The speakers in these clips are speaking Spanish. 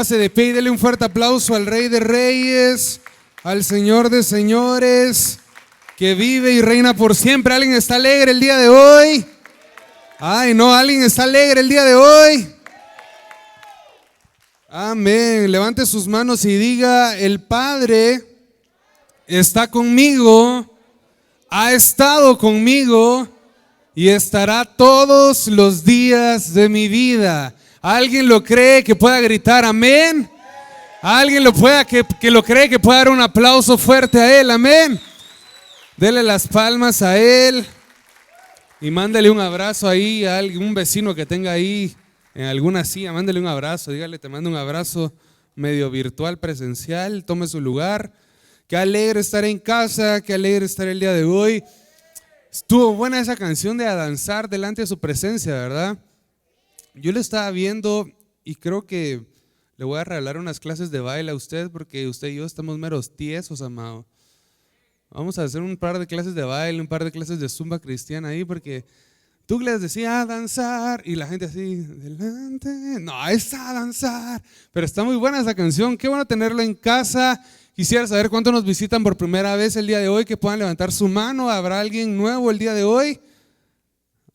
Póngase de pie y dele un fuerte aplauso al Rey de Reyes, al Señor de Señores, que vive y reina por siempre. ¿Alguien está alegre el día de hoy? Ay, no, ¿alguien está alegre el día de hoy? Amén. Levante sus manos y diga: el Padre está conmigo, ha estado conmigo y estará todos los días de mi vida. ¿Alguien lo cree que pueda gritar amén? ¿Alguien que lo cree que pueda dar un aplauso fuerte a él? Amén. Dele las palmas a él y mándele un abrazo ahí a algún vecino que tenga ahí en alguna silla. Mándele un abrazo, dígale: te mando un abrazo medio virtual, presencial. Tome su lugar. Qué alegre estar en casa, qué alegre estar el día de hoy. Estuvo buena esa canción de A Danzar delante de su presencia, ¿verdad? Yo le estaba viendo y creo que le voy a regalar unas clases de baile a usted, porque usted y yo estamos meros tiesos, amado. Vamos a hacer un par de clases de baile, un par de clases de zumba cristiana ahí, porque tú les decías a danzar y la gente así, delante, no, es a danzar. Pero está muy buena esa canción, qué bueno tenerlo en casa. Quisiera saber cuántos nos visitan por primera vez el día de hoy, que puedan levantar su mano. ¿Habrá alguien nuevo el día de hoy?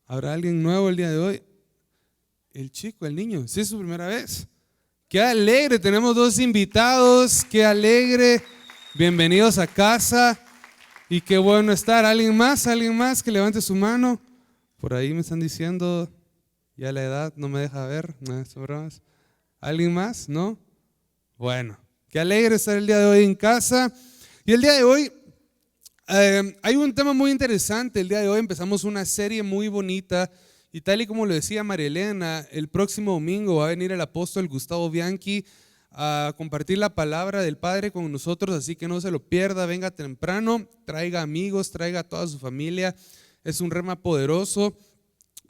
¿Habrá alguien nuevo el día de hoy? El chico, el niño, ¿sí es su primera vez? Qué alegre, tenemos dos invitados, qué alegre, bienvenidos a casa y qué bueno estar. ¿Alguien más que levante su mano? Por ahí me están diciendo, ya la edad no me deja ver, no, son bromas. ¿Alguien más? ¿No? Bueno, qué alegre estar el día de hoy en casa. Y el día de hoy hay un tema muy interesante. El día de hoy empezamos una serie muy bonita. Y tal y como lo decía María Elena, el próximo domingo va a venir el apóstol Gustavo Bianchi a compartir la palabra del Padre con nosotros, así que no se lo pierda, venga temprano, traiga amigos, traiga a toda su familia. Es un rema poderoso.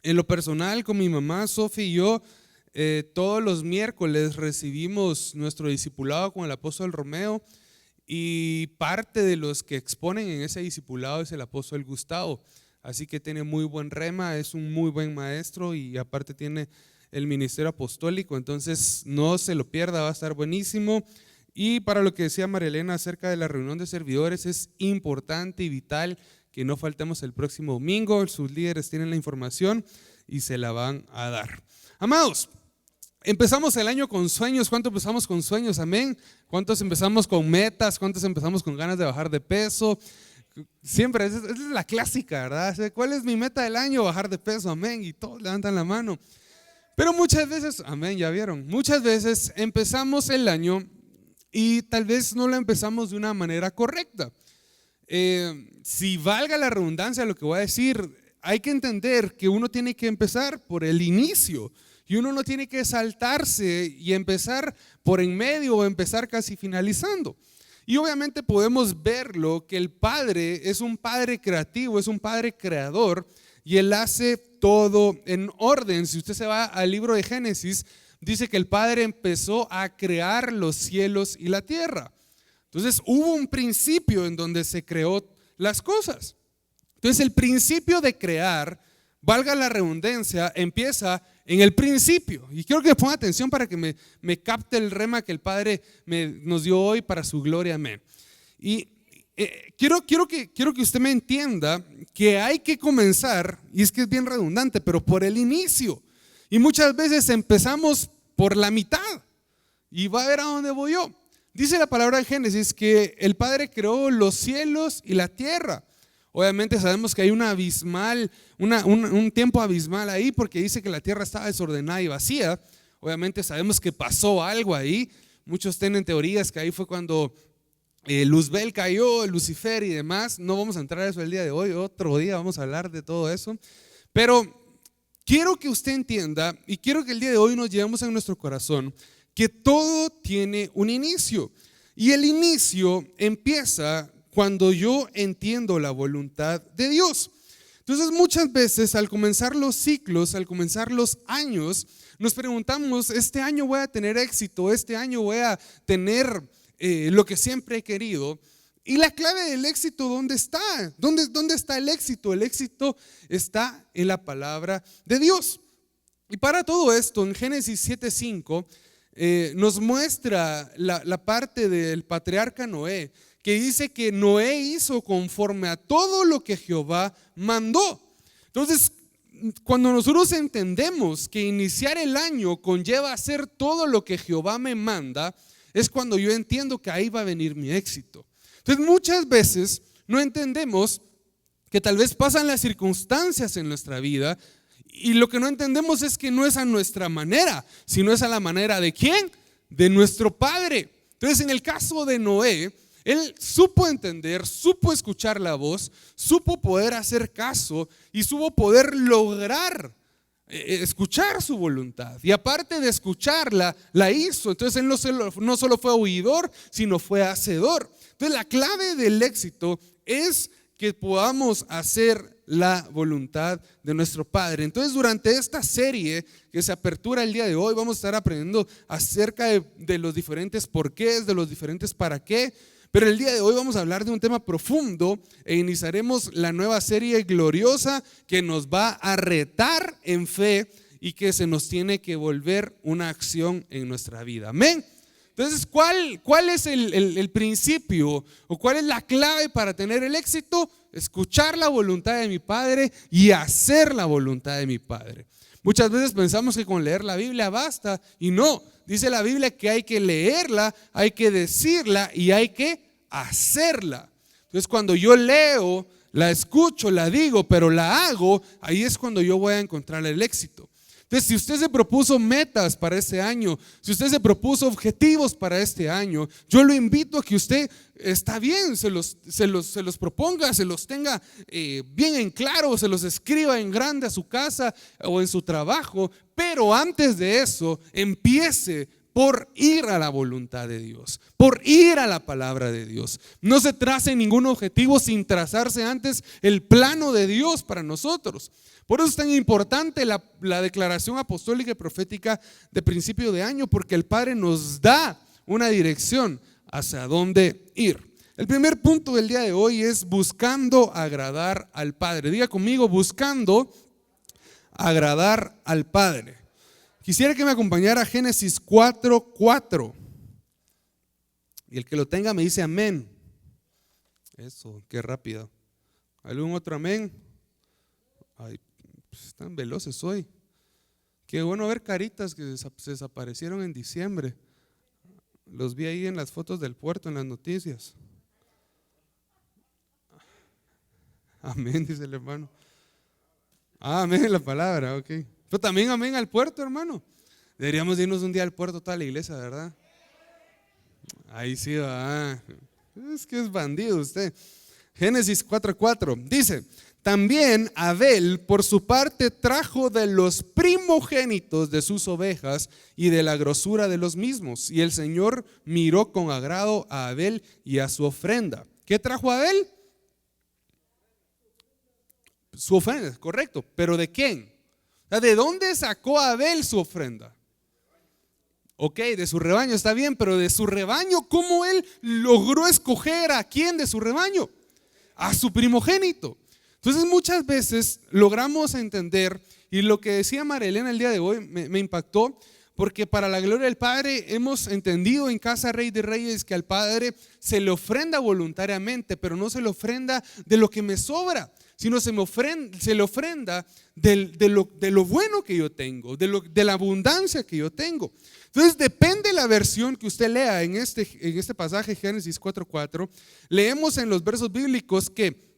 En lo personal, con mi mamá, Sofía y yo, todos los miércoles recibimos nuestro discipulado con el apóstol Romeo, y parte de los que exponen en ese discipulado es el apóstol Gustavo. Así que tiene muy buen rema, es un muy buen maestro y aparte tiene el ministerio apostólico, entonces no se lo pierda, va a estar buenísimo. Y para lo que decía María Elena acerca de la reunión de servidores, es importante y vital que no faltemos el próximo domingo. Sus líderes tienen la información y se la van a dar. Amados, empezamos el año con sueños. ¿Cuántos empezamos con sueños? Amén. ¿Cuántos empezamos con metas? ¿Cuántos empezamos con ganas de bajar de peso? Siempre, esa es la clásica, ¿verdad? ¿Cuál es mi meta del año? Bajar de peso, amén. Y todos levantan la mano. Pero muchas veces, amén, ya vieron, muchas veces empezamos el año y tal vez no lo empezamos de una manera correcta. Si valga la redundancia lo que voy a decir, hay que entender que uno tiene que empezar por el inicio y uno no tiene que saltarse y empezar por en medio o empezar casi finalizando. Y obviamente podemos verlo que el Padre es un Padre creativo, es un Padre creador y Él hace todo en orden. Si usted se va al libro de Génesis, dice que el Padre empezó a crear los cielos y la tierra. Entonces hubo un principio en donde se creó las cosas. Entonces el principio de crear, valga la redundancia, empieza en el principio. Y quiero que me ponga atención para que me capte el rema que el Padre nos dio hoy para su gloria, amén. Y quiero que usted me entienda que hay que comenzar, y es que es bien redundante, pero por el inicio. Y muchas veces empezamos por la mitad y va a ver a dónde voy yo. Dice la palabra de Génesis que el Padre creó los cielos y la tierra. Obviamente sabemos que hay un tiempo abismal ahí, porque dice que la tierra estaba desordenada y vacía. Obviamente sabemos que pasó algo ahí. Muchos tienen teorías que ahí fue cuando Luzbel cayó, Lucifer y demás. No vamos a entrar a eso el día de hoy, otro día vamos a hablar de todo eso. Pero quiero que usted entienda y quiero que el día de hoy nos llevemos en nuestro corazón que todo tiene un inicio. Y el inicio empieza cuando yo entiendo la voluntad de Dios. Entonces muchas veces al comenzar los ciclos, al comenzar los años, nos preguntamos: este año voy a tener éxito, este año voy a tener lo que siempre he querido. Y la clave del éxito, ¿dónde está? ¿Dónde está el éxito? El éxito está en la palabra de Dios. Y para todo esto, en Génesis 7:5, nos muestra la parte del patriarca Noé, que dice que Noé hizo conforme a todo lo que Jehová mandó. Entonces, cuando nosotros entendemos que iniciar el año conlleva hacer todo lo que Jehová me manda, es cuando yo entiendo que ahí va a venir mi éxito. Entonces, muchas veces no entendemos que tal vez pasan las circunstancias en nuestra vida y lo que no entendemos es que no es a nuestra manera, sino es a la manera ¿de quién? De nuestro Padre. Entonces, en el caso de Noé, él supo entender, supo escuchar la voz, supo poder hacer caso y supo poder lograr escuchar su voluntad. Y aparte de escucharla, la hizo. Entonces él no solo fue oidor, sino fue hacedor. Entonces la clave del éxito es que podamos hacer la voluntad de nuestro Padre. Entonces durante esta serie que se apertura el día de hoy, vamos a estar aprendiendo acerca de los diferentes porqués, de los diferentes para qué. Pero el día de hoy vamos a hablar de un tema profundo e iniciaremos la nueva serie gloriosa que nos va a retar en fe y que se nos tiene que volver una acción en nuestra vida. Amén. Entonces, ¿cuál es el principio o cuál es la clave para tener el éxito? Escuchar la voluntad de mi Padre y hacer la voluntad de mi Padre. Muchas veces pensamos que con leer la Biblia basta y no. Dice la Biblia que hay que leerla, hay que decirla y hay que hacerla. Entonces cuando yo leo, la escucho, la digo, pero la hago, ahí es cuando yo voy a encontrar el éxito. Entonces si usted se propuso metas para este año, si usted se propuso objetivos para este año, yo lo invito a que usted, está bien, se los proponga, se los tenga bien en claro, se los escriba en grande a su casa o en su trabajo, pero antes de eso empiece por ir a la voluntad de Dios, por ir a la palabra de Dios. No se trace ningún objetivo sin trazarse antes el plano de Dios para nosotros. Por eso es tan importante la declaración apostólica y profética de principio de año, porque el Padre nos da una dirección hacia dónde ir. El primer punto del día de hoy es buscando agradar al Padre. Diga conmigo, buscando agradar al Padre. Quisiera que me acompañara a Génesis 4:4. Y el que lo tenga me dice amén. Eso, qué rápido. ¿Algún otro amén? Ay, pues están veloces hoy. Qué bueno ver caritas que se desaparecieron en diciembre. Los vi ahí en las fotos del puerto, en las noticias. Amén, dice el hermano. Amén, la palabra, ok. Pero también amén al puerto, hermano. Deberíamos irnos un día al puerto, toda la iglesia, ¿verdad? Ahí sí va. Es que es bandido usted. Génesis 4:4 dice: también Abel por su parte trajo de los primogénitos de sus ovejas y de la grosura de los mismos. Y el Señor miró con agrado a Abel y a su ofrenda. ¿Qué trajo Abel? Su ofrenda, correcto. ¿Pero de quién? ¿De dónde sacó Abel su ofrenda? Ok, de su rebaño, está bien, pero de su rebaño, ¿cómo él logró escoger a quién de su rebaño? A su primogénito. Entonces muchas veces logramos entender, y lo que decía María Elena el día de hoy me impactó, porque para la gloria del Padre hemos entendido en Casa Rey de Reyes que al Padre se le ofrenda voluntariamente, pero no se le ofrenda de lo que me sobra, sino se le ofrenda de lo bueno que yo tengo, de la abundancia que yo tengo. Entonces depende la versión que usted lea en este pasaje, Génesis 4:4, leemos en los versos bíblicos que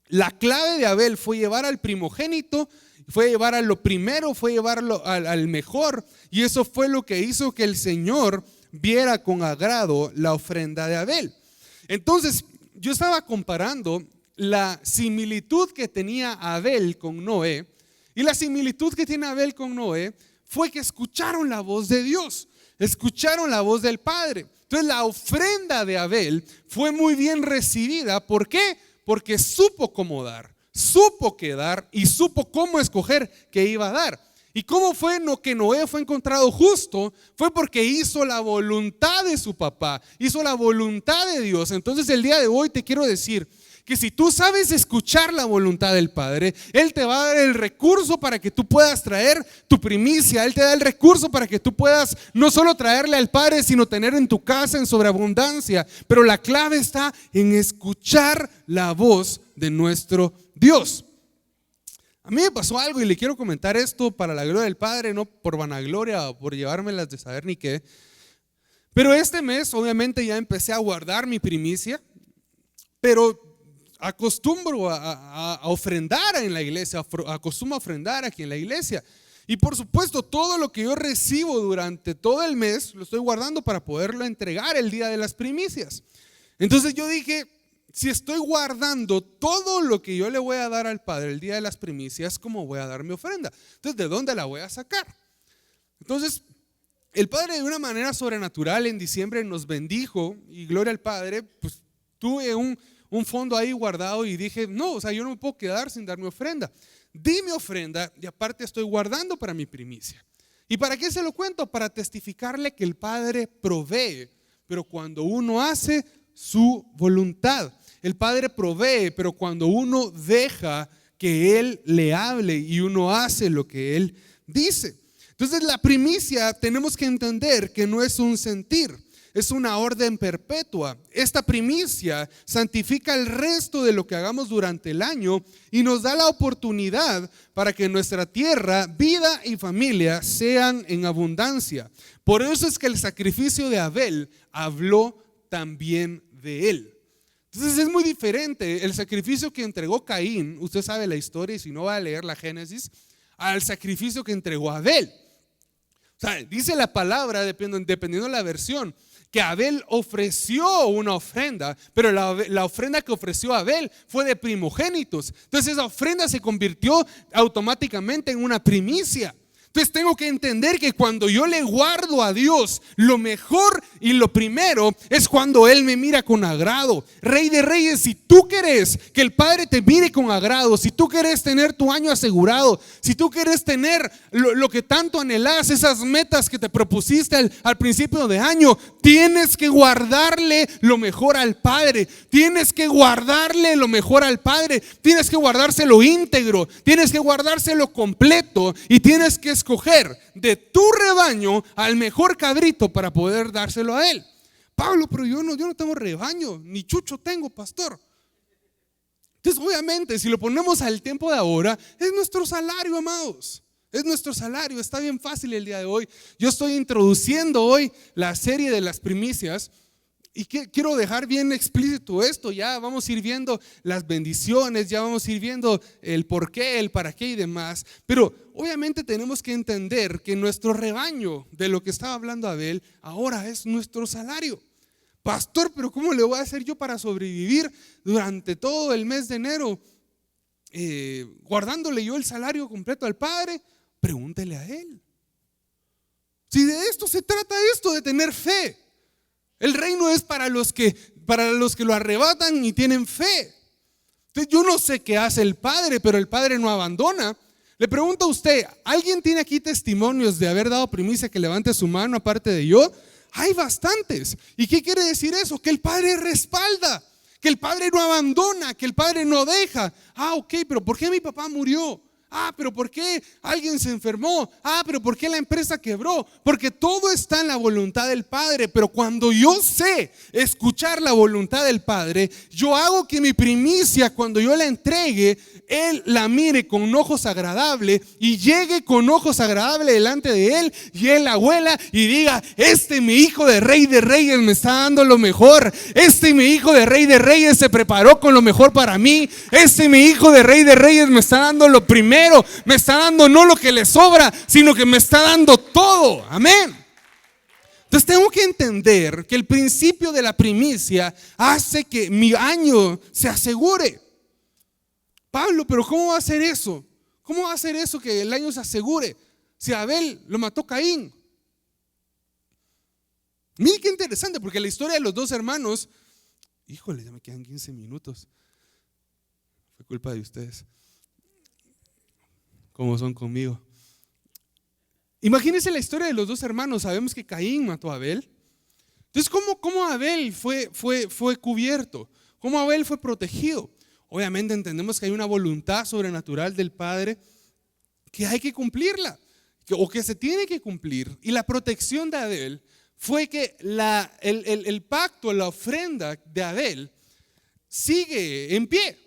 la clave de Abel fue llevar al primogénito, fue llevar a lo primero, fue llevarlo al mejor, y eso fue lo que hizo que el Señor viera con agrado la ofrenda de Abel. Entonces yo estaba comparando la similitud que tenía Abel con Noé, y la similitud que tiene Abel con Noé fue que escucharon la voz de Dios, escucharon la voz del Padre. Entonces la ofrenda de Abel fue muy bien recibida. ¿Por qué? Porque supo cómo dar, supo qué dar y supo cómo escoger qué iba a dar. ¿Y cómo fue que Noé fue encontrado justo? Fue porque hizo la voluntad de su papá, hizo la voluntad de Dios. Entonces el día de hoy te quiero decir que si tú sabes escuchar la voluntad del Padre, Él te va a dar el recurso para que tú puedas traer tu primicia. Él te da el recurso para que tú puedas no solo traerle al Padre, sino tener en tu casa en sobreabundancia. Pero la clave está en escuchar la voz de nuestro Dios. A mí me pasó algo y le quiero comentar esto para la gloria del Padre, no por vanagloria o por llevármelas de saber ni qué. Pero este mes obviamente ya empecé a guardar mi primicia, pero acostumbro a ofrendar en la iglesia, acostumbro a ofrendar aquí en la iglesia. Y por supuesto todo lo que yo recibo durante todo el mes lo estoy guardando para poderlo entregar el día de las primicias. Entonces yo dije, si estoy guardando todo lo que yo le voy a dar al Padre el día de las primicias, ¿cómo voy a dar mi ofrenda? Entonces, ¿de dónde la voy a sacar? Entonces, el Padre de una manera sobrenatural en diciembre nos bendijo y gloria al Padre, pues tuve un fondo ahí guardado y dije, no, o sea, yo no me puedo quedar sin dar mi ofrenda. Di mi ofrenda y aparte estoy guardando para mi primicia. ¿Y para qué se lo cuento? Para testificarle que el Padre provee, pero cuando uno hace su voluntad. El Padre provee, pero cuando uno deja que Él le hable y uno hace lo que Él dice. Entonces la primicia tenemos que entender que no es un sentir, es una orden perpetua. Esta primicia santifica el resto de lo que hagamos durante el año y nos da la oportunidad para que nuestra tierra, vida y familia sean en abundancia. Por eso es que el sacrificio de Abel habló también de él. Entonces es muy diferente el sacrificio que entregó Caín, usted sabe la historia y si no va a leer la Génesis, al sacrificio que entregó Abel. O sea, dice la palabra, dependiendo de la versión, que Abel ofreció una ofrenda, pero la ofrenda que ofreció Abel fue de primogénitos. Entonces esa ofrenda se convirtió automáticamente en una primicia. Entonces tengo que entender que cuando yo le guardo a Dios, lo mejor y lo primero es cuando Él me mira con agrado. Rey de Reyes, si tú quieres que el Padre te mire con agrado, si tú quieres tener tu año asegurado, si tú quieres tener lo que tanto anhelas, esas metas que te propusiste al principio de año, tienes que guardarle lo mejor al Padre. Tienes que guardarle lo mejor al Padre. Tienes que guardárselo íntegro, tienes que guardárselo completo y tienes que escoger de tu rebaño al mejor cabrito para poder dárselo a Él. Pablo, pero yo no tengo rebaño, ni chucho tengo, pastor. Entonces obviamente si lo ponemos al tiempo de ahora, es nuestro salario, amados. Es nuestro salario, está bien fácil el día de hoy. Yo estoy introduciendo hoy la serie de las primicias y quiero dejar bien explícito esto. Ya vamos a ir viendo las bendiciones, ya vamos a ir viendo el por qué, el para qué y demás. Pero obviamente tenemos que entender que nuestro rebaño, de lo que estaba hablando Abel, ahora es nuestro salario. Pastor, pero ¿cómo le voy a hacer yo para sobrevivir durante todo el mes de enero? Guardándole yo el salario completo al Padre. Pregúntele a Él. Si de esto se trata, esto de tener fe. El reino es para los que lo arrebatan y tienen fe. Entonces yo no sé qué hace el Padre, pero el Padre no abandona. Le pregunto a usted, ¿alguien tiene aquí testimonios de haber dado primicia? Que levante su mano aparte de yo. Hay bastantes. ¿Y qué quiere decir eso? Que el Padre respalda, que el Padre no abandona, que el Padre no deja. Ok, pero ¿por qué mi papá murió? Pero ¿por qué alguien se enfermó? Pero ¿por qué la empresa quebró? Porque todo está en la voluntad del Padre. Pero cuando yo sé escuchar la voluntad del Padre, yo hago que mi primicia, cuando yo la entregue, Él la mire con ojos agradables y llegue con ojos agradables delante de Él y Él la huela y diga: mi hijo de Reyes me está dando lo mejor. Mi hijo de Reyes se preparó con lo mejor para mí. Mi hijo de Reyes me está dando lo primero. Me está dando no lo que le sobra, sino que me está dando todo. Amén. Entonces tengo que entender que el principio de la primicia hace que mi año se asegure. Pablo, pero ¿cómo va a hacer eso? ¿Cómo va a hacer eso que el año se asegure? Si Abel lo mató Caín. Miren qué interesante, porque la historia de los dos hermanos, híjole, ya me quedan 15 minutos. Fue culpa de ustedes. Como son conmigo. Imagínense la historia de los dos hermanos. Sabemos que Caín mató a Abel. Entonces, ¿cómo Abel fue cubierto? ¿Cómo Abel fue protegido? obviamente entendemos que hay una voluntad sobrenatural del Padre que hay que cumplirla, o que se tiene que cumplir. Y la protección de Abel fue que el pacto, la ofrenda de Abel sigue en pie.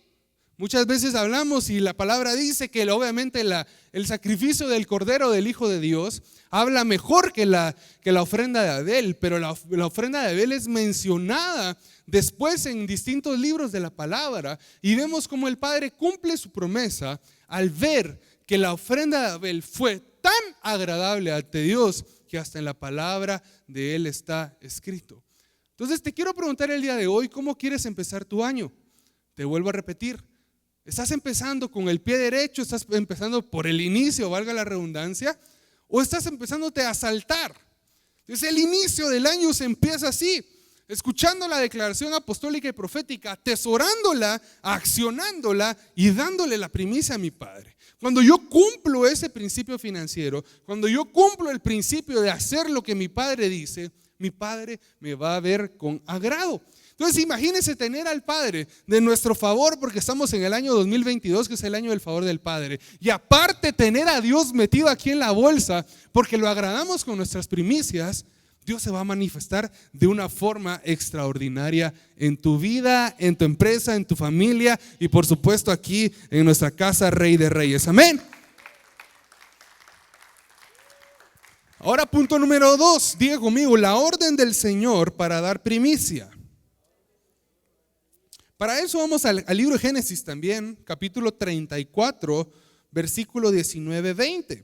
Muchas veces hablamos y la palabra dice que obviamente el sacrificio del Cordero del Hijo de Dios habla mejor que la ofrenda de Abel, pero la ofrenda de Abel es mencionada después en distintos libros de la palabra, y vemos cómo el Padre cumple su promesa al ver que la ofrenda de Abel fue tan agradable ante Dios que hasta en la palabra de él está escrito. Entonces te quiero preguntar el día de hoy, ¿cómo quieres empezar tu año? Te vuelvo a repetir, ¿estás empezando con el pie derecho? ¿Estás empezando por el inicio, valga la redundancia? ¿O estás empezándote a saltar? Entonces el inicio del año se empieza así, escuchando la declaración apostólica y profética, atesorándola, accionándola y dándole la primicia a mi Padre. Cuando yo cumplo ese principio financiero, cuando yo cumplo el principio de hacer lo que mi Padre dice, mi Padre me va a ver con agrado. Entonces imagínense tener al Padre de nuestro favor, porque estamos en el año 2022, que es el año del favor del Padre, y aparte tener a Dios metido aquí en la bolsa, porque lo agradamos con nuestras primicias. Dios se va a manifestar de una forma extraordinaria en tu vida, en tu empresa, en tu familia y por supuesto aquí en nuestra casa Rey de Reyes. Amén. Ahora punto número 2, diga conmigo, la orden del Señor para dar primicia. Para eso vamos al libro de Génesis también, capítulo 34, versículo 19-20.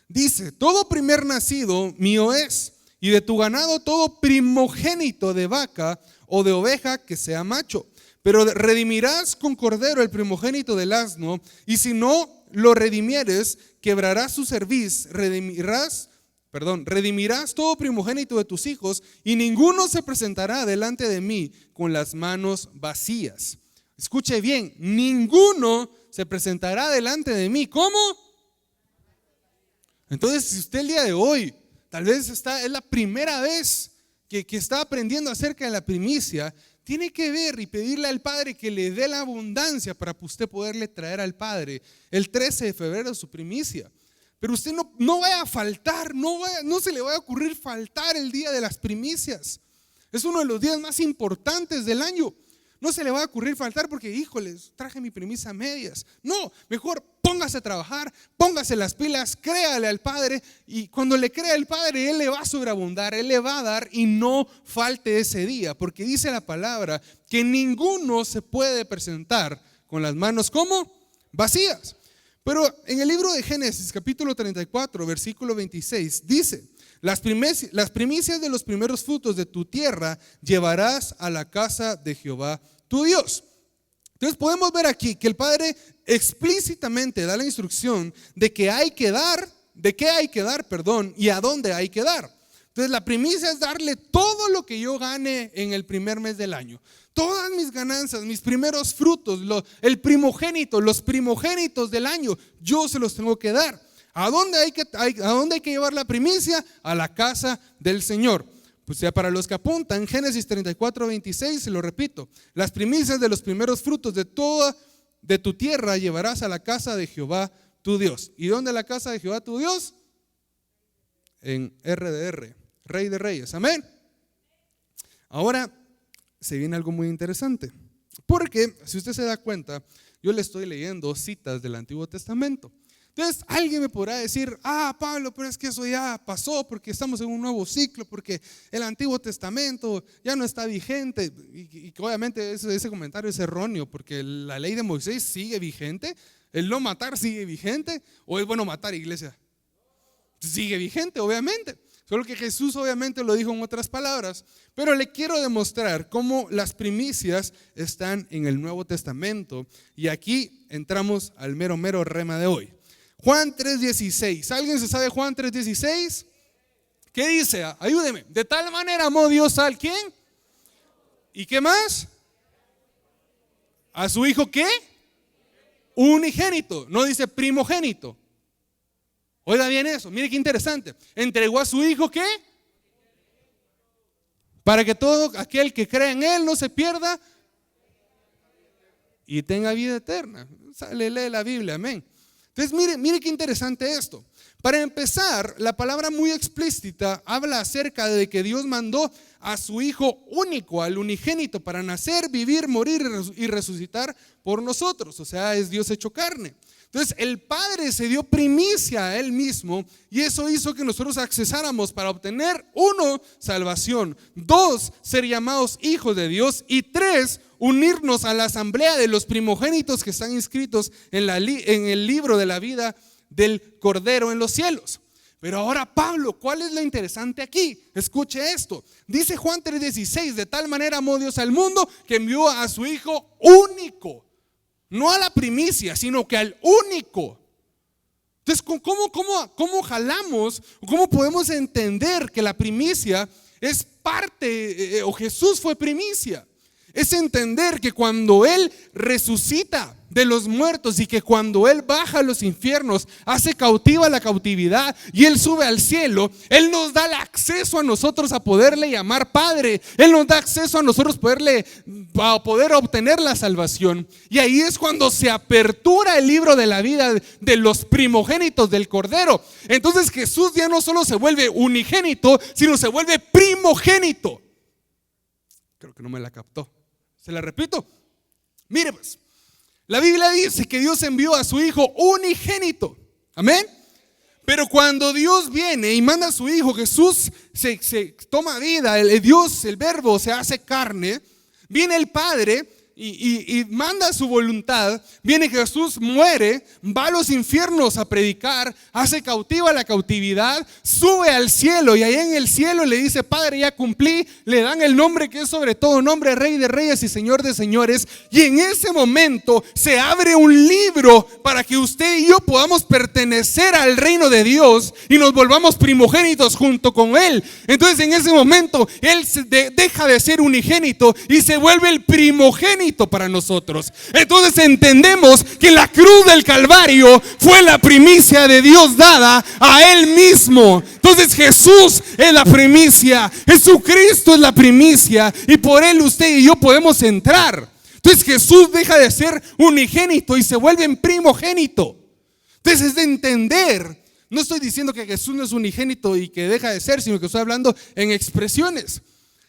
Dice, todo primer nacido mío es, y de tu ganado todo primogénito de vaca o de oveja que sea macho. Pero redimirás con cordero el primogénito del asno, y si no lo redimieres, quebrarás su cerviz, redimirás todo primogénito de tus hijos, y ninguno se presentará delante de mí con las manos vacías. Escuche bien, ninguno se presentará delante de mí. ¿Cómo? Entonces, si usted el día de hoy tal vez es la primera vez que está aprendiendo acerca de la primicia, tiene que ver y pedirle al Padre que le dé la abundancia para usted poderle traer al Padre el 13 de febrero su primicia. Pero usted no vaya a faltar, no se le vaya a ocurrir faltar el día de las primicias. Es uno de los días más importantes del año. No se le va a ocurrir faltar porque, híjoles, traje mi primicia a medias. No, mejor póngase a trabajar, póngase las pilas, créale al Padre, y cuando le crea al Padre, Él le va a sobreabundar, Él le va a dar, y no falte ese día, porque dice la palabra que ninguno se puede presentar con las manos ¿cómo? Vacías. Pero en el libro de Génesis, capítulo 34, versículo 26, dice, las primicias de los primeros frutos de tu tierra llevarás a la casa de Jehová tu Dios. Entonces podemos ver aquí que el Padre explícitamente da la instrucción de que hay que dar, y a dónde hay que dar. Entonces la primicia es darle todo lo que yo gane en el primer mes del año. Todas mis ganancias, mis primeros frutos, el primogénito, los primogénitos del año, yo se los tengo que dar. ¿A dónde hay que llevar la primicia? A la casa del Señor. Pues ya para los que apuntan, Génesis 34, 26, se lo repito, las primicias de los primeros frutos de tu tierra llevarás a la casa de Jehová tu Dios. ¿Y dónde la casa de Jehová tu Dios? En RDR, Rey de Reyes. Amén. Ahora se viene algo muy interesante, porque si usted se da cuenta, yo le estoy leyendo citas del Antiguo Testamento. Entonces alguien me podrá decir, Pablo, pero es que eso ya pasó porque estamos en un nuevo ciclo, porque el Antiguo Testamento ya no está vigente, y obviamente ese comentario es erróneo, porque la ley de Moisés sigue vigente, el no matar sigue vigente. ¿O es bueno matar, iglesia? Sigue vigente, obviamente. Solo que Jesús obviamente lo dijo en otras palabras, pero le quiero demostrar cómo las primicias están en el Nuevo Testamento, y aquí entramos al mero rema de hoy. Juan 3:16. ¿Alguien se sabe Juan 3:16? ¿Qué dice? Ayúdeme. De tal manera amó Dios al ¿quién? ¿Y qué más? ¿A su hijo qué? Unigénito. No dice primogénito. Oiga bien eso. Mire qué interesante. Entregó a su hijo ¿qué? Para que todo aquel que cree en él no se pierda. y tenga vida eterna. Lee la Biblia, amén. Entonces mire qué interesante esto. Para empezar, la palabra muy explícita habla acerca de que Dios mandó a su Hijo único, al unigénito, para nacer, vivir, morir y resucitar por nosotros. O sea, es Dios hecho carne. Entonces el Padre se dio primicia a Él mismo y eso hizo que nosotros accesáramos para obtener, 1, salvación, 2, ser llamados hijos de Dios y 3, unirnos a la asamblea de los primogénitos que están inscritos en el libro de la vida del Cordero en los cielos. Pero ahora Pablo, ¿cuál es lo interesante aquí? Escuche esto. Dice Juan 3:16, de tal manera amó Dios al mundo que envió a su Hijo único. No a la primicia, sino que al único. Entonces, ¿cómo jalamos? ¿Cómo podemos entender que la primicia es parte, o Jesús fue primicia? Es entender que cuando Él resucita de los muertos y que cuando Él baja a los infiernos, hace cautiva la cautividad y Él sube al cielo, Él nos da el acceso a nosotros a poderle llamar Padre. Él nos da acceso a nosotros a poder obtener la salvación. Y ahí es cuando se apertura el libro de la vida de los primogénitos del Cordero. Entonces Jesús ya no solo se vuelve unigénito, sino se vuelve primogénito. Creo que no me la captó. Se la repito. Mire pues, la Biblia dice que Dios envió a su Hijo unigénito. Amén. Pero cuando Dios viene y manda a su Hijo, Jesús se toma vida, el Dios, el Verbo se hace carne, viene el Padre y manda su voluntad. Viene Jesús, muere, va a los infiernos a predicar, hace cautiva la cautividad, sube al cielo y allá en el cielo le dice: Padre, ya cumplí. Le dan el nombre que es sobre todo nombre, Rey de Reyes y Señor de Señores. Y en ese momento se abre un libro para que usted y yo podamos pertenecer al reino de Dios y nos volvamos primogénitos junto con Él. Entonces en ese momento Él deja de ser unigénito y se vuelve el primogénito para nosotros. Entonces entendemos que la cruz del Calvario fue la primicia de Dios dada a Él mismo. Entonces Jesús es la primicia, Jesucristo es la primicia y por Él usted y yo podemos entrar. Entonces Jesús deja de ser unigénito y se vuelve en primogénito. Entonces es de entender. No estoy diciendo que Jesús no es unigénito y que deja de ser, sino que estoy hablando en expresiones.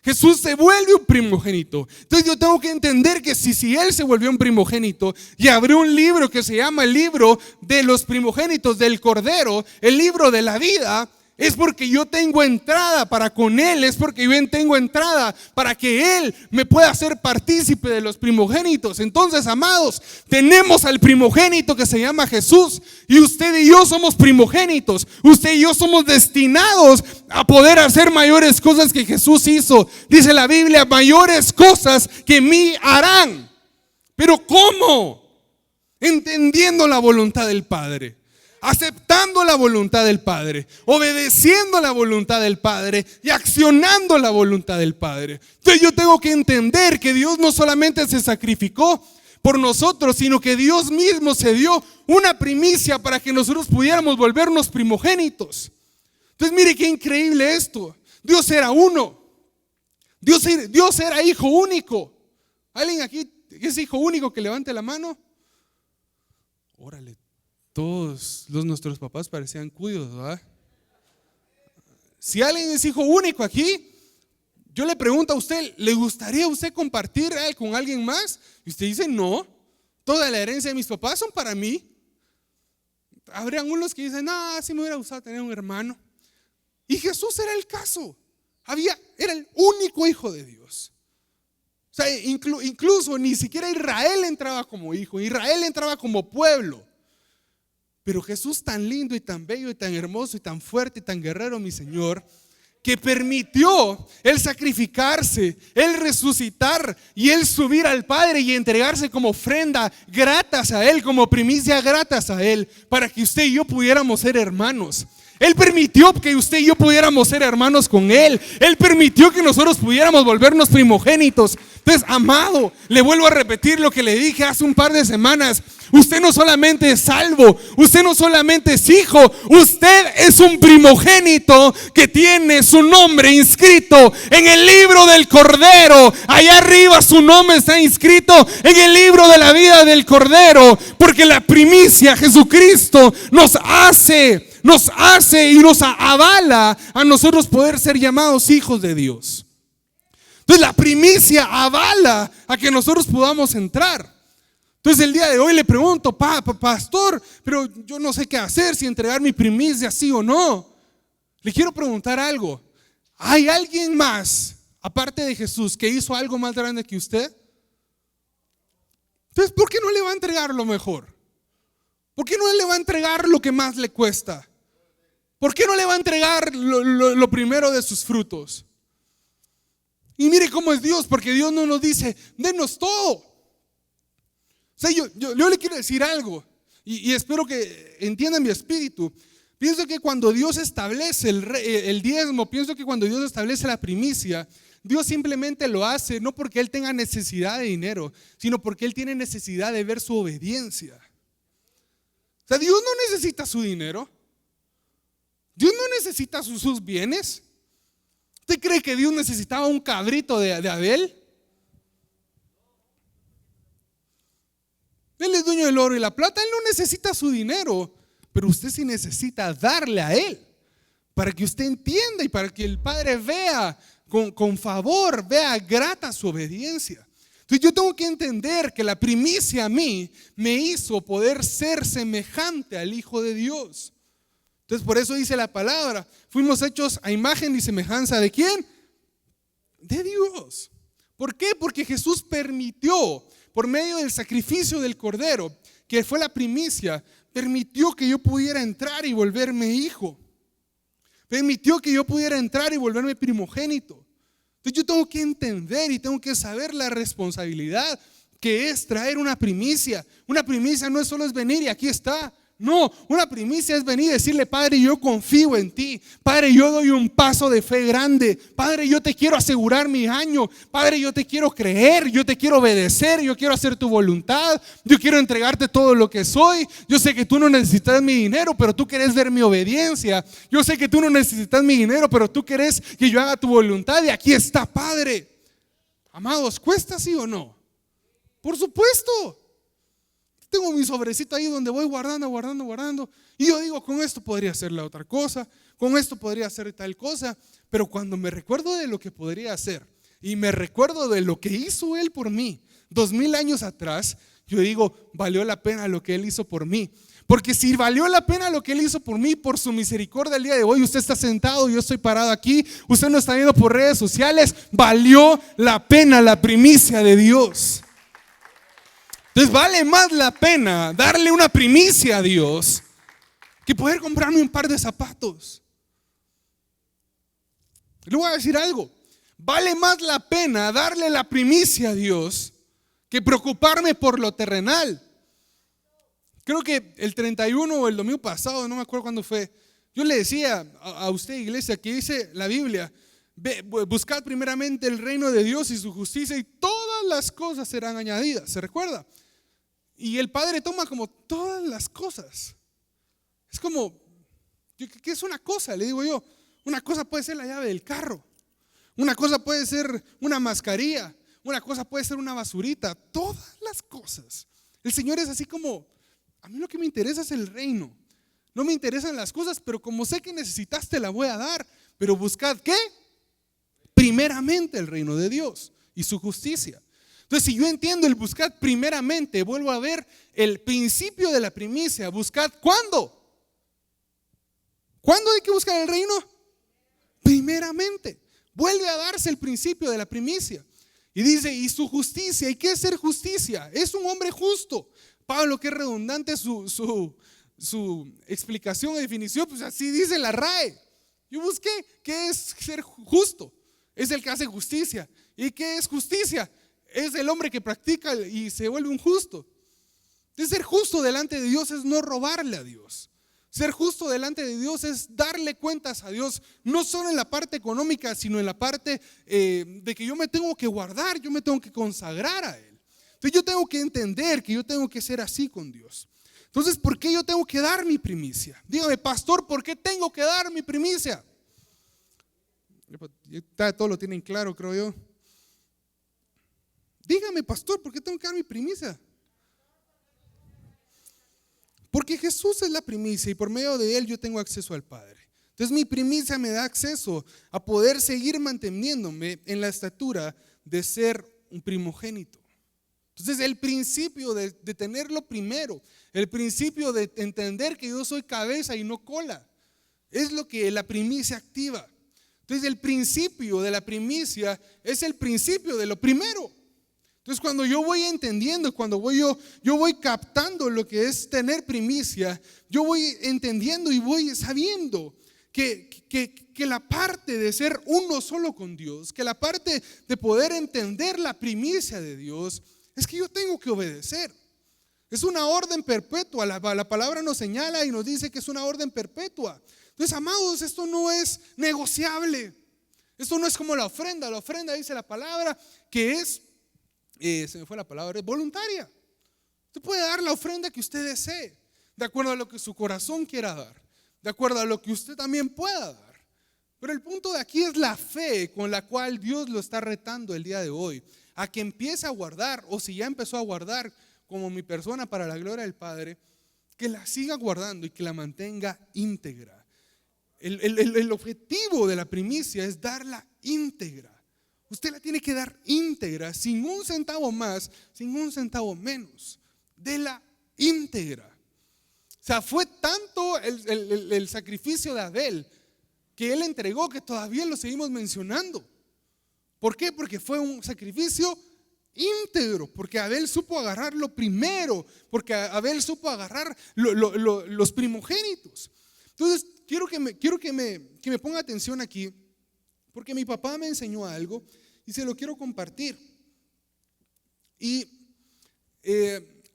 Jesús se vuelve un primogénito. Entonces yo tengo que entender que si Él se volvió un primogénito y abrió un libro que se llama el libro de los primogénitos del Cordero, el libro de la vida, es porque yo tengo entrada para con Él, es porque yo tengo entrada para que Él me pueda hacer partícipe de los primogénitos. Entonces, amados, tenemos al primogénito que se llama Jesús y usted y yo somos primogénitos. Usted y yo somos destinados a poder hacer mayores cosas que Jesús hizo. Dice la Biblia: mayores cosas que mí harán. ¿Pero cómo? Entendiendo la voluntad del Padre, aceptando la voluntad del Padre, obedeciendo la voluntad del Padre y accionando la voluntad del Padre. Entonces yo tengo que entender que Dios no solamente se sacrificó por nosotros, sino que Dios mismo se dio una primicia para que nosotros pudiéramos volvernos primogénitos. Entonces mire qué increíble esto. Dios era uno. Dios era hijo único. ¿Alguien aquí es hijo único que levante la mano? Órale. Todos nuestros papás parecían cuidos, ¿verdad? Si alguien es hijo único aquí, yo le pregunto a usted: ¿le gustaría a usted compartir con alguien más? Y usted dice: no, toda la herencia de mis papás son para mí. Habrían unos que dicen: no, sí me hubiera gustado tener un hermano. Y Jesús era el caso. Era el único hijo de Dios. O sea, incluso ni siquiera Israel entraba como hijo, Israel entraba como pueblo. Pero Jesús, tan lindo y tan bello y tan hermoso y tan fuerte y tan guerrero, mi Señor, que permitió Él sacrificarse, Él resucitar y Él subir al Padre y entregarse como ofrenda gratas a Él, como primicia gratas a Él, para que usted y yo pudiéramos ser hermanos. Él permitió que usted y yo pudiéramos ser hermanos con Él. Él permitió que nosotros pudiéramos volvernos primogénitos. Entonces, amado, le vuelvo a repetir lo que le dije hace un par de semanas. Usted no solamente es salvo, usted no solamente es hijo, usted es un primogénito que tiene su nombre inscrito en el libro del Cordero. Allá arriba su nombre está inscrito en el libro de la vida del Cordero, porque la primicia, Jesucristo, nos hace y nos avala a nosotros poder ser llamados hijos de Dios. Entonces la primicia avala a que nosotros podamos entrar. Entonces el día de hoy le pregunto, pastor, pero yo no sé qué hacer, si entregar mi primicia sí o no. Le quiero preguntar algo. ¿Hay alguien más, aparte de Jesús, que hizo algo más grande que usted? Entonces, ¿por qué no le va a entregar lo mejor? ¿Por qué no le va a entregar lo que más le cuesta? ¿Por qué no le va a entregar lo primero de sus frutos? Y mire cómo es Dios, porque Dios no nos dice, denos todo. O sea, yo le quiero decir algo, y espero que entiendan mi espíritu. Pienso que cuando Dios establece el diezmo, pienso que cuando Dios establece la primicia, Dios simplemente lo hace no porque Él tenga necesidad de dinero, sino porque Él tiene necesidad de ver su obediencia. O sea, Dios no necesita su dinero. Dios no necesita sus bienes. ¿Usted cree que Dios necesitaba un cabrito de Abel? Él es dueño del oro y la plata. Él no necesita su dinero, pero usted sí necesita darle a Él, para que usted entienda y para que el Padre vea con favor, vea grata su obediencia. Entonces yo tengo que entender que la primicia a mí me hizo poder ser semejante al Hijo de Dios. Entonces por eso dice la palabra, fuimos hechos a imagen y semejanza ¿de quién? De Dios. ¿Por qué? Porque Jesús permitió, por medio del sacrificio del Cordero, que fue la primicia, permitió que yo pudiera entrar y volverme hijo. Permitió que yo pudiera entrar y volverme primogénito. Entonces yo tengo que entender y tengo que saber la responsabilidad que es traer una primicia. Una primicia no es solo es venir y aquí está. No, una primicia es venir y decirle, Padre, yo confío en ti. Padre, yo doy un paso de fe grande. Padre, yo te quiero asegurar mi año. Padre, yo te quiero creer, yo te quiero obedecer, yo quiero hacer tu voluntad. Yo quiero entregarte todo lo que soy. Yo sé que tú no necesitas mi dinero, pero tú quieres ver mi obediencia. Yo sé que tú no necesitas mi dinero, pero tú quieres que yo haga tu voluntad. Y aquí está, Padre. Amados, ¿cuesta sí o no? Por supuesto. Tengo mi sobrecito ahí donde voy guardando. Y yo digo, con esto podría hacer la otra cosa, con esto podría hacer tal cosa. Pero cuando me recuerdo de lo que podría hacer y me recuerdo de lo que hizo Él por mí 2000 años atrás, yo digo, valió la pena lo que Él hizo por mí. Porque si valió la pena lo que Él hizo por mí, por su misericordia el día de hoy, usted está sentado, yo estoy parado aquí, usted no está viendo por redes sociales, valió la pena la primicia de Dios. Entonces vale más la pena darle una primicia a Dios que poder comprarme un par de zapatos. Le voy a decir algo, vale más la pena darle la primicia a Dios que preocuparme por lo terrenal. Creo que el 31 o el domingo pasado, no me acuerdo cuándo fue, yo le decía a usted, iglesia, que dice la Biblia, buscad primeramente el reino de Dios y su justicia y todas las cosas serán añadidas. ¿Se recuerda? Y el Padre toma como todas las cosas. Es como, ¿qué es una cosa? Le digo yo, una cosa puede ser la llave del carro, una cosa puede ser una mascarilla, una cosa puede ser una basurita, todas las cosas. El Señor es así como, a mí lo que me interesa es el reino. No me interesan las cosas, pero como sé que necesitas te la voy a dar. Pero buscad ¿qué? Primeramente el reino de Dios y su justicia. Entonces, si yo entiendo el buscad primeramente, vuelvo a ver el principio de la primicia. Buscad ¿cuándo? ¿Cuándo hay que buscar el reino? Primeramente. Vuelve a darse el principio de la primicia. Y dice, y su justicia. ¿Y qué es ser justicia? Es un hombre justo. Pablo, que es redundante su explicación o definición, pues así dice la RAE. Yo busqué qué es ser justo. Es el que hace justicia. ¿Y qué es justicia? Es el hombre que practica y se vuelve un justo. Entonces, ser justo delante de Dios es no robarle a Dios. Ser justo delante de Dios es darle cuentas a Dios, no solo en la parte económica, sino en la parte de que yo me tengo que guardar, yo me tengo que consagrar a Él. Entonces yo tengo que entender que yo tengo que ser así con Dios. Entonces, ¿por qué yo tengo que dar mi primicia? Dígame, pastor, ¿por qué tengo que dar mi primicia? Todo lo tienen claro, creo yo. Dígame, pastor, ¿por qué tengo que dar mi primicia? Porque Jesús es la primicia y por medio de Él yo tengo acceso al Padre. Entonces mi primicia me da acceso a poder seguir manteniéndome en la estatura de ser un primogénito. Entonces el principio de tenerlo primero, el principio de entender que yo soy cabeza y no cola, es lo que la primicia activa. Entonces el principio de la primicia es el principio de lo primero. Entonces cuando yo voy entendiendo, cuando yo voy captando lo que es tener primicia, yo voy entendiendo y voy sabiendo que la parte de ser uno solo con Dios, que la parte de poder entender la primicia de Dios, es que yo tengo que obedecer. Es una orden perpetua, la palabra nos señala y nos dice que es una orden perpetua. Entonces, amados, esto no es negociable. Esto no es como la ofrenda dice la palabra que es se me fue la palabra, es voluntaria. Usted puede dar la ofrenda que usted desee, de acuerdo a lo que su corazón quiera dar, de acuerdo a lo que usted también pueda dar. Pero el punto de aquí es la fe con la cual Dios lo está retando el día de hoy, a que empiece a guardar, o si ya empezó a guardar como mi persona para la gloria del Padre, que la siga guardando y que la mantenga íntegra. El objetivo de la primicia es darla íntegra. Usted la tiene que dar íntegra, sin un centavo más, sin un centavo menos. De la íntegra. O sea, fue tanto el sacrificio de Abel que él entregó que todavía lo seguimos mencionando. ¿Por qué? Porque fue un sacrificio íntegro, porque Abel supo agarrar lo primero, porque Abel supo agarrar los primogénitos. Entonces, quiero que me ponga atención aquí, porque mi papá me enseñó algo y se lo quiero compartir. Y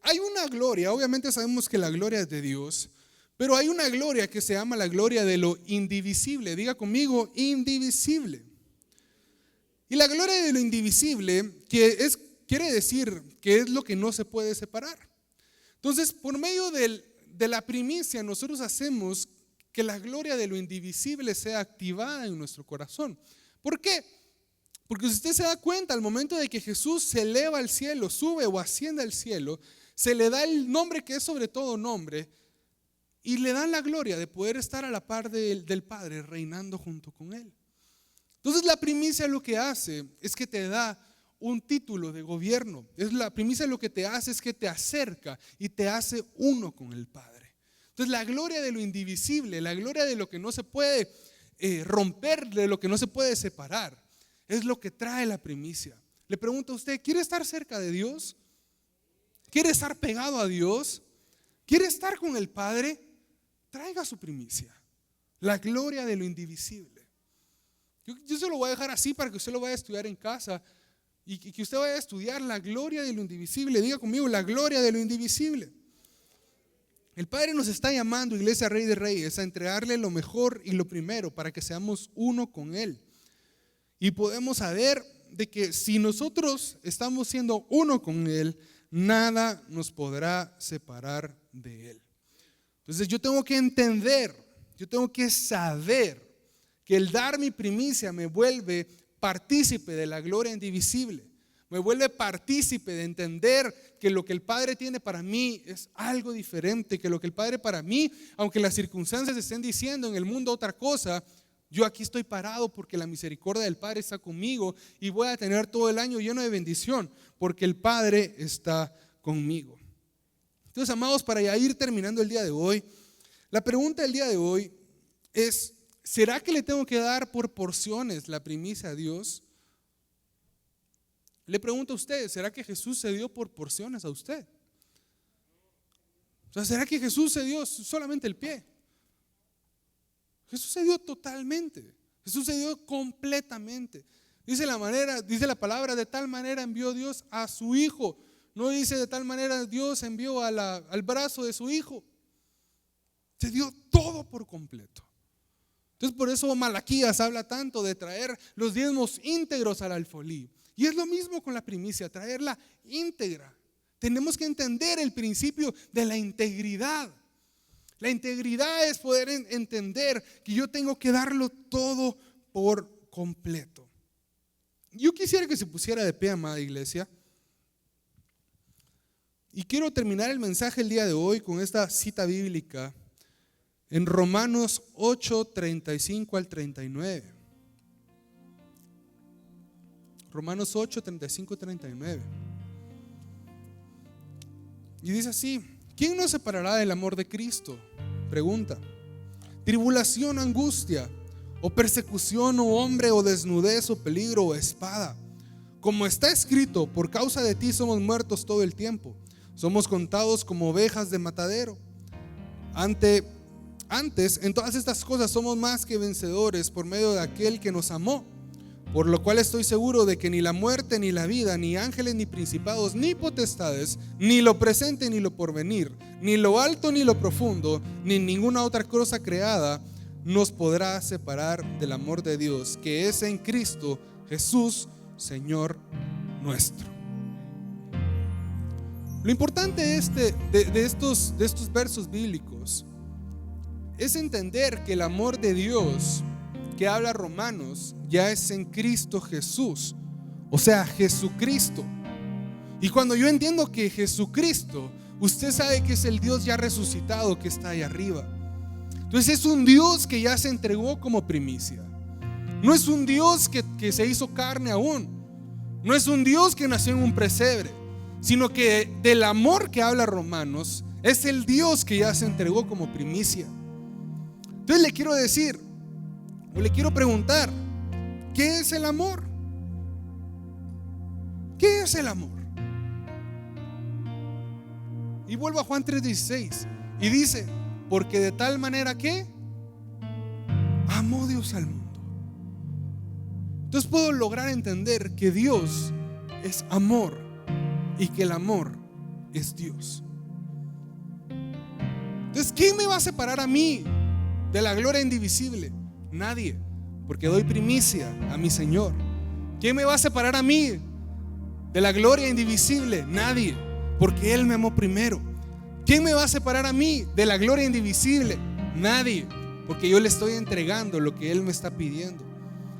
hay una gloria, obviamente sabemos que la gloria es de Dios, pero hay una gloria que se llama la gloria de lo indivisible. Diga conmigo, indivisible. Y la gloria de lo indivisible quiere decir que es lo que no se puede separar. Entonces, por medio de la primicia, nosotros hacemos que la gloria de lo indivisible sea activada en nuestro corazón. ¿Por qué? Porque si usted se da cuenta, al momento de que Jesús se eleva al cielo, sube o asciende al cielo, se le da el nombre que es sobre todo nombre y le dan la gloria de poder estar a la par del Padre, reinando junto con Él. Entonces la primicia lo que hace es que te da un título de gobierno. La primicia lo que te hace es que te acerca y te hace uno con el Padre. Entonces la gloria de lo indivisible, la gloria de lo que no se puede romper, de lo que no se puede separar, es lo que trae la primicia. Le pregunto a usted, ¿quiere estar cerca de Dios? ¿Quiere estar pegado a Dios? ¿Quiere estar con el Padre? Traiga su primicia, la gloria de lo indivisible. Yo se lo voy a dejar así para que usted lo vaya a estudiar en casa y que usted vaya a estudiar la gloria de lo indivisible. Diga conmigo, la gloria de lo indivisible. El Padre nos está llamando, Iglesia Rey de Reyes, a entregarle lo mejor y lo primero para que seamos uno con Él. Y podemos saber de que si nosotros estamos siendo uno con Él, nada nos podrá separar de Él. Entonces yo tengo que entender, yo tengo que saber que el dar mi primicia me vuelve partícipe de la gloria indivisible. Me vuelve partícipe de entender que lo que el Padre tiene para mí es algo diferente, que lo que el Padre para mí, aunque las circunstancias estén diciendo en el mundo otra cosa, yo aquí estoy parado porque la misericordia del Padre está conmigo y voy a tener todo el año lleno de bendición porque el Padre está conmigo. Entonces, amados, para ya ir terminando el día de hoy, la pregunta del día de hoy es: ¿será que le tengo que dar por porciones la primicia a Dios? Le pregunto a usted, ¿será que Jesús se dio por porciones a usted? O sea, ¿será que Jesús se dio solamente el pie? Jesús se dio totalmente. Jesús se dio completamente. Dice la palabra, de tal manera envió Dios a su Hijo. No dice de tal manera Dios envió al brazo de su Hijo. Se dio todo por completo. Entonces por eso Malaquías habla tanto de traer los diezmos íntegros al alfolí. Y es lo mismo con la primicia, traerla íntegra. Tenemos que entender el principio de la integridad. La integridad es poder entender que yo tengo que darlo todo por completo. Yo quisiera que se pusiera de pie, amada iglesia. Y quiero terminar el mensaje el día de hoy con esta cita bíblica en Romanos 8, 35 al 39. Romanos 8, 35 y 39. Y dice así: ¿quién nos separará del amor de Cristo? Pregunta. Tribulación, angustia, o persecución, o hambre, o desnudez, o peligro, o espada. Como está escrito, por causa de ti somos muertos todo el tiempo. Somos contados como ovejas de matadero. Antes, en todas estas cosas somos más que vencedores por medio de aquel que nos amó. Por lo cual estoy seguro de que ni la muerte, ni la vida, ni ángeles, ni principados, ni potestades, ni lo presente, ni lo porvenir, ni lo alto, ni lo profundo, ni ninguna otra cosa creada nos podrá separar del amor de Dios, que es en Cristo Jesús, Señor nuestro. Lo importante de estos versos bíblicos es entender que el amor de Dios que habla Romanos ya es en Cristo Jesús, o sea, Jesucristo. Y cuando yo entiendo que Jesucristo, usted sabe que es el Dios ya resucitado que está ahí arriba. Entonces es un Dios que ya se entregó como primicia. No es un Dios que se hizo carne aún. No es un Dios que nació en un pesebre, sino que del amor que habla Romanos es el Dios que ya se entregó como primicia. Entonces le quiero decir, o le quiero preguntar, ¿qué es el amor? ¿Qué es el amor? Y vuelvo a Juan 3:16 y dice: porque de tal manera que amó Dios al mundo. Entonces puedo lograr entender que Dios es amor y que el amor es Dios. Entonces, ¿quién me va a separar a mí de la gloria indivisible? Nadie, porque doy primicia a mi Señor. ¿Quién me va a separar a mí de la gloria indivisible? Nadie, porque Él me amó primero. ¿Quién me va a separar a mí de la gloria indivisible? Nadie, porque yo le estoy entregando lo que Él me está pidiendo.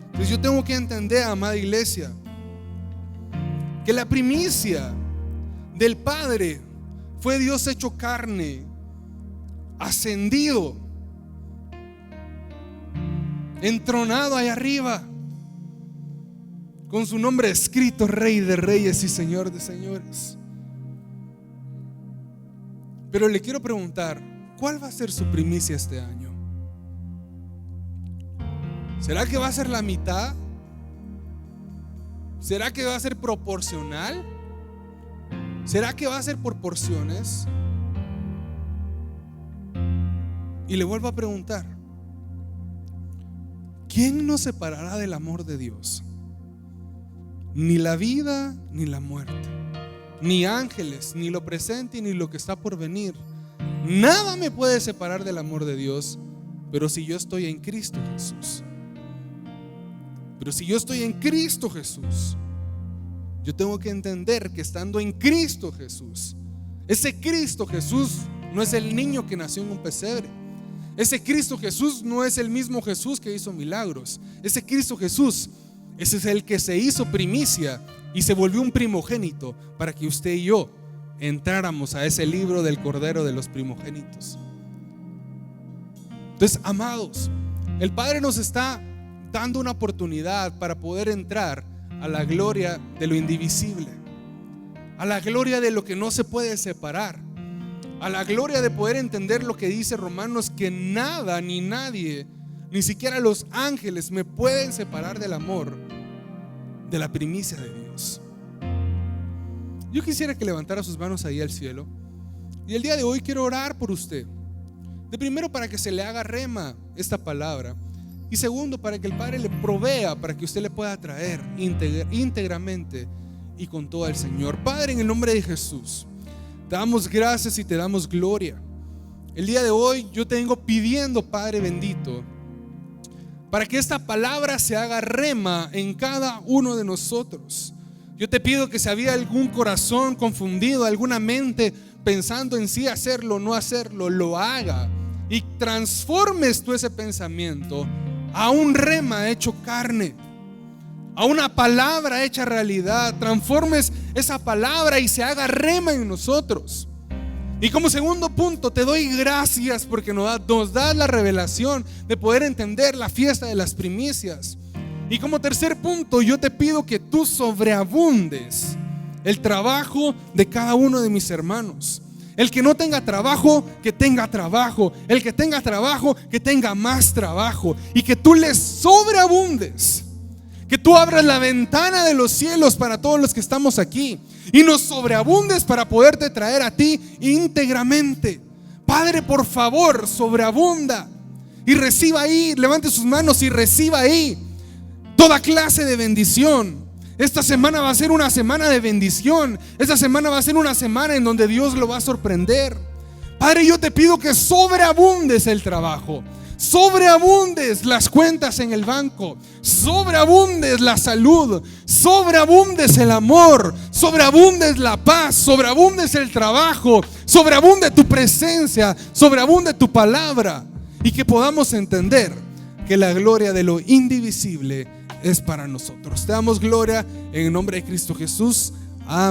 Entonces yo tengo que entender, amada iglesia, que la primicia del Padre fue Dios hecho carne, ascendido, entronado ahí arriba, con su nombre escrito, Rey de Reyes y Señor de Señores. Pero le quiero preguntar, ¿cuál va a ser su primicia este año? ¿Será que va a ser la mitad? ¿Será que va a ser proporcional? ¿Será que va a ser por porciones? Y le vuelvo a preguntar, ¿quién nos separará del amor de Dios? Ni la vida ni la muerte, ni ángeles, ni lo presente ni lo que está por venir. Nada me puede separar del amor de Dios. Pero si yo estoy en Cristo Jesús, yo tengo que entender que estando en Cristo Jesús, ese Cristo Jesús no es el niño que nació en un pesebre. Ese Cristo Jesús no es el mismo Jesús que hizo milagros. Ese Cristo Jesús, ese es el que se hizo primicia y se volvió un primogénito para que usted y yo entráramos a ese libro del Cordero de los primogénitos. Entonces, amados, el Padre nos está dando una oportunidad para poder entrar a la gloria de lo indivisible, a la gloria de lo que no se puede separar, a la gloria de poder entender lo que dice Romanos, que nada ni nadie, ni siquiera los ángeles me pueden separar del amor de la primicia de Dios. Yo quisiera que levantara sus manos ahí al cielo, y el día de hoy quiero orar por usted. De primero, para que se le haga rema esta palabra, y segundo, para que el Padre le provea para que usted le pueda traer íntegramente y con todo al Señor. Padre, en el nombre de Jesús, te damos gracias y te damos gloria el día de hoy yo te vengo pidiendo, Padre bendito, para que esta palabra se haga rema en cada uno de nosotros. Yo te pido que si había algún corazón confundido, alguna mente pensando en sí hacerlo o no hacerlo, lo haga y transformes tú ese pensamiento a un rema hecho carne, a una palabra hecha realidad. Transformes esa palabra y se haga rema en nosotros. Y como segundo punto, te doy gracias porque nos das la revelación de poder entender la fiesta de las primicias. Y como tercer punto, yo te pido que tú sobreabundes el trabajo de cada uno de mis hermanos. El que no tenga trabajo, que tenga trabajo. El que tenga trabajo, que tenga más trabajo. Y que tú les sobreabundes. Que tú abras la ventana de los cielos para todos los que estamos aquí y nos sobreabundes para poderte traer a ti íntegramente. Padre, por favor, sobreabunda y reciba ahí, levante sus manos y reciba ahí toda clase de bendición. Esta semana va a ser una semana de bendición. Esta semana va a ser una semana en donde Dios lo va a sorprender. Padre, yo te pido que sobreabundes el trabajo, sobreabundes las cuentas en el banco, sobreabundes la salud, sobreabundes el amor, sobreabundes la paz, sobreabundes el trabajo, sobreabunde tu presencia, sobreabunde tu palabra, y que podamos entender que la gloria de lo indivisible es para nosotros. Te damos gloria en el nombre de Cristo Jesús. Amén.